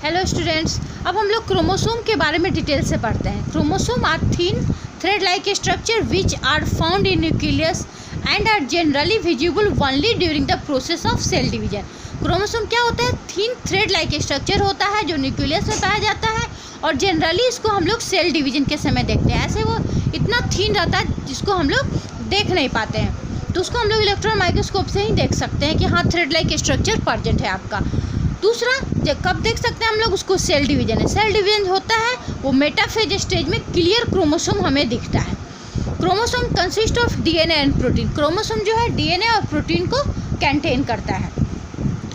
Hello students, अब हम लोग क्रोमोसोम के बारे में डिटेल से पढ़ते हैं। Chromosome are thin thread like structure which are found in nucleus and are generally visible only during the process of cell division. Chromosome क्या होता है? थिन थ्रेड लाइक स्ट्रक्चर होता है जो न्यूक्लियस में पाया जाता है और जनरली इसको हम लोग सेल डिवीजन के समय देखते हैं। ऐसे वो इतना थिन रहता है जिसको हम लोग देख नहीं पाते हैं, तो उसको हम लोग इलेक्ट्रॉन माइक्रोस्कोप से ही देख सकते हैं कि हाँ थ्रेड लाइक स्ट्रक्चर प्रेजेंट है आपका। दूसरा जब कब देख सकते हैं हम लोग उसको? सेल डिवीजन है। सेल डिवीजन होता है वो मेटाफेज स्टेज में क्लियर क्रोमोसोम हमें दिखता है। Chromosome consist of DNA and protein. Chromosome जो है डीएनए और प्रोटीन को कंटेन करता है।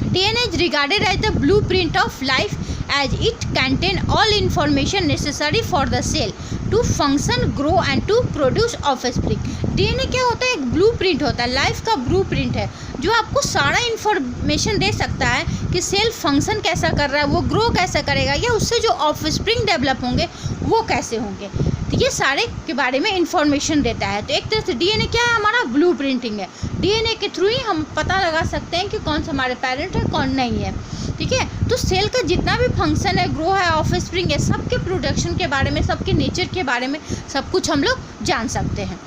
DNA is regarded as the blueprint of life as it contain all information necessary for the cell to function, grow and to produce offspring। DNA क्या होता है? एक ब्लूप्रिंट होता है, लाइफ का ब्लूप्रिंट है जो आपको सारा इंफॉर्मेशन दे सकता है कि सेल फंक्शन कैसा कर रहा है, वो ग्रो कैसा करेगा या उससे जो ऑफस्प्रिंग डेवलप होंगे वो कैसे होंगे। तो ये सारे के बारे में इंफॉर्मेशन देता है। तो एक तरह से डीएनए क्या है? हमारा ब्लू प्रिंटिंग है। डीएनए के थ्रू ही हम पता लगा सकते हैं कि कौन सा हमारे पेरेंट है कौन नहीं है। ठीक है, तो सेल का जितना भी फंक्शन है, ग्रो है, ऑफस्प्रिंग है, सबके प्रोडक्शन के बारे में, सबके नेचर के बारे में सब कुछ हम लोग जान सकते हैं।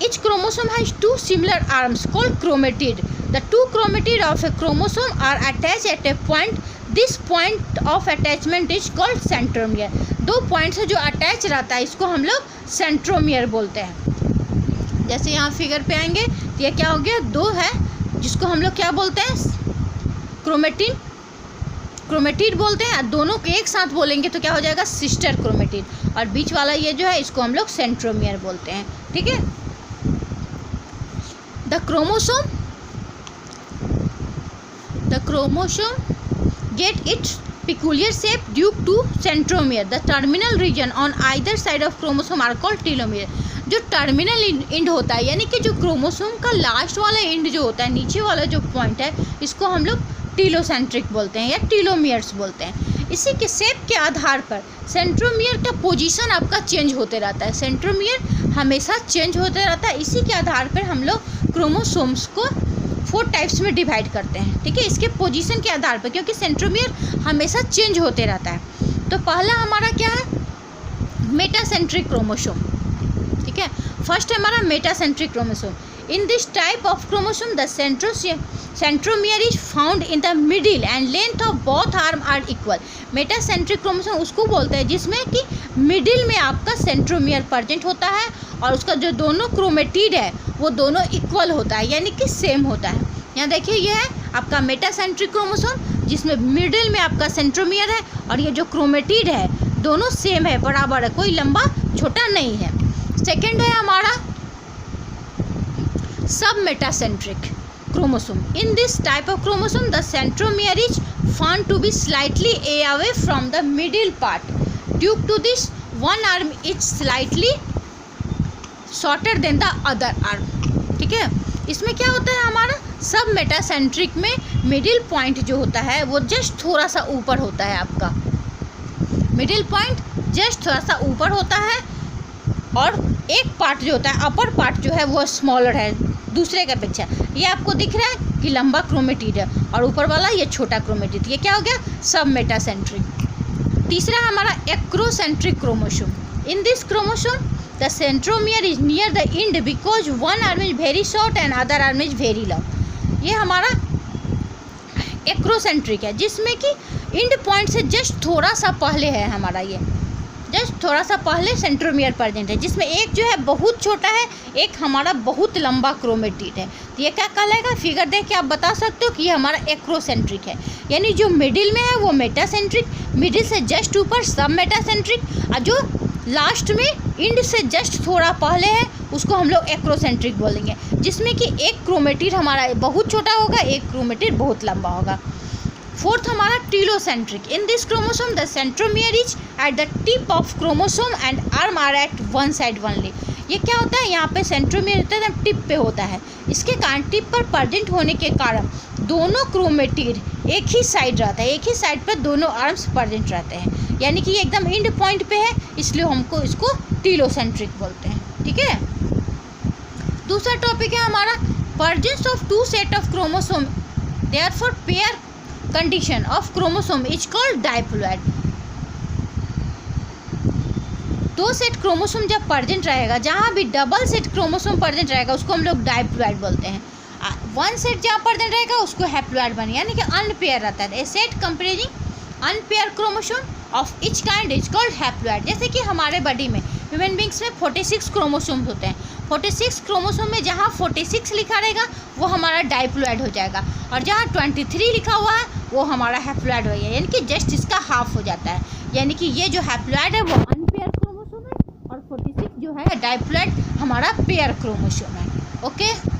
Each chromosome has two similar arms called chromatid. The two chromatid of a chromosome are attached at a point. This point of attachment is called centromere. दो पॉइंट्स है जो अटैच रहता है, इसको हम लोग सेंट्रोमियर बोलते हैं। जैसे यहाँ फिगर पे आएंगे तो ये क्या हो गया? दो है जिसको हम लोग क्या बोलते हैं? क्रोमेटिड बोलते हैं। और दोनों को एक साथ बोलेंगे तो क्या हो जाएगा? Sister chromatid. और बीच वाला ये जो है इसको हम लोग सेंट्रोमियर बोलते हैं। ठीक है, The chromosome get its peculiar shape due to centromere. The terminal region on either side of chromosome are called telomere. जो टर्मिनल एंड होता है यानी कि जो क्रोमोसोम का लास्ट वाला एंड जो होता है, नीचे वाला जो पॉइंट है, इसको हम लोग टीलोसेंट्रिक बोलते हैं या टीलोमियर्स बोलते हैं। इसी के शेप के आधार पर सेंट्रोमियर का पोजीशन आपका चेंज होते रहता है। सेंट्रोमियर हमेशा चेंज होते रहता है। इसी के आधार पर हम लोग क्रोमोसोम्स को 4 टाइप्स में डिवाइड करते हैं। ठीक है, इसके पोजीशन के आधार पर, क्योंकि सेंट्रोमियर हमेशा चेंज होते रहता है। तो पहला हमारा क्या है? Metacentric chromosome. ठीक है, फर्स्ट है हमारा metacentric chromosome. In this type of chromosome the centromere is found in the middle and length of both arm are equal. Metacentric chromosome उसको बोलते हैं जिसमें कि मिडिल में आपका सेंट्रोमियर प्रेजेंट होता है और उसका जो दोनों क्रोमेटिड है वो दोनों इक्वल होता है यानी कि सेम होता है। यहाँ देखिए, ये है आपका मेटासेंट्रिक क्रोमोसोम जिसमें मिडिल में आपका सेंट्रोमियर है और ये जो क्रोमेटिड है दोनों सेम है, बराबर है, कोई लंबा छोटा नहीं है। सेकेंड है हमारा सब metacentric chromosome. In this type of chromosome the centromere is found to be slightly away from the middle part. Due to this one arm is slightly shorter than the other arm. ठीक है, इसमें क्या होता है? हमारा सब metacentric में middle point जो होता है वो जस्ट थोड़ा सा ऊपर होता है। आपका मिडिल पॉइंट जस्ट थोड़ा सा ऊपर होता है और एक पार्ट जो होता है, अपर पार्ट जो है वो स्मॉलर है दूसरे के अपेक्षा। ये आपको दिख रहा है कि लंबा क्रोमेटिड है और ऊपर वाला ये छोटा क्रोमेटिड। ये क्या हो गया? सब मेटासेंट्रिक। तीसरा हमारा acrocentric chromosome. In this chromosome the centromere is near the end because one arm is very short and other arm is very long। ये हमारा एक्रोसेंट्रिक है जिसमें कि एंड पॉइंट से जस्ट थोड़ा सा पहले है हमारा, ये जस्ट थोड़ा सा पहले सेंट्रोमियर प्रेजेंट है जिसमें एक जो है बहुत छोटा है, एक हमारा बहुत लंबा क्रोमेटिड है। तो ये क्या कहलाएगा? फिगर देख के आप बता सकते हो कि ये हमारा एक्रोसेंट्रिक है यानी जो मिडिल में है वो मेटासेंट्रिक, मिडिल से जस्ट ऊपर सब मेटासेंट्रिक और जो लास्ट में एंड से जस्ट थोड़ा पहले है उसको हम लोग एक्रोसेंट्रिक बोलेंगे, जिसमें कि एक क्रोमेटिड हमारा बहुत छोटा होगा, एक क्रोमेटिड बहुत लंबा होगा। फोर्थ हमारा telocentric. In this chromosome the centromere is at the tip of chromosome and arm are at one side only. ये क्या होता है? यहाँ पे सेंट्रोमियर होता है, टिप पे होता है। इसके कारण टिप पर प्रेजेंट होने के कारण दोनों क्रोमेटिड एक ही साइड रहता है, एक ही साइड पर दोनों आर्म्स प्रेजेंट रहते हैं यानी कि ये एकदम एंड पॉइंट पे है, इसलिए हमको इसको टीलोसेंट्रिक बोलते हैं। ठीक है, दूसरा टॉपिक है हमारा presence of 2 set of chromosome therefore pair condition of chromosome is called diploid. दो सेट क्रोमोसोम जब प्रेजेंट रहेगा, जहाँ भी डबल सेट क्रोमोसोम प्रेजेंट रहेगा उसको हम लोग डाइप्लॉइड बोलते हैं। वन सेट जहाँ प्रेजेंट रहेगा उसको हैप्लॉइड बने, यानी कि अनपेयर रहता है। A set comprising unpair chromosome of each kind is called haploid. जैसे कि हमारे बॉडी में, ह्यूमन बींग्स में 46 क्रोमोसोम होते हैं। 46 क्रोमोसोम में जहाँ 46 लिखा रहेगा वो हमारा डाइप्लॉइड हो जाएगा, और जहाँ 23 लिखा हुआ है वो हमारा हैप्लॉइड हो जाएगा, यानी कि जस्ट इसका हाफ हो जाता है। यानी कि ये जो हैप्लॉइड है वो अनपेयर क्रोमोसोम है, और 46 जो है डाइप्लॉइड हमारा पेयर क्रोमोसोम है। ओके।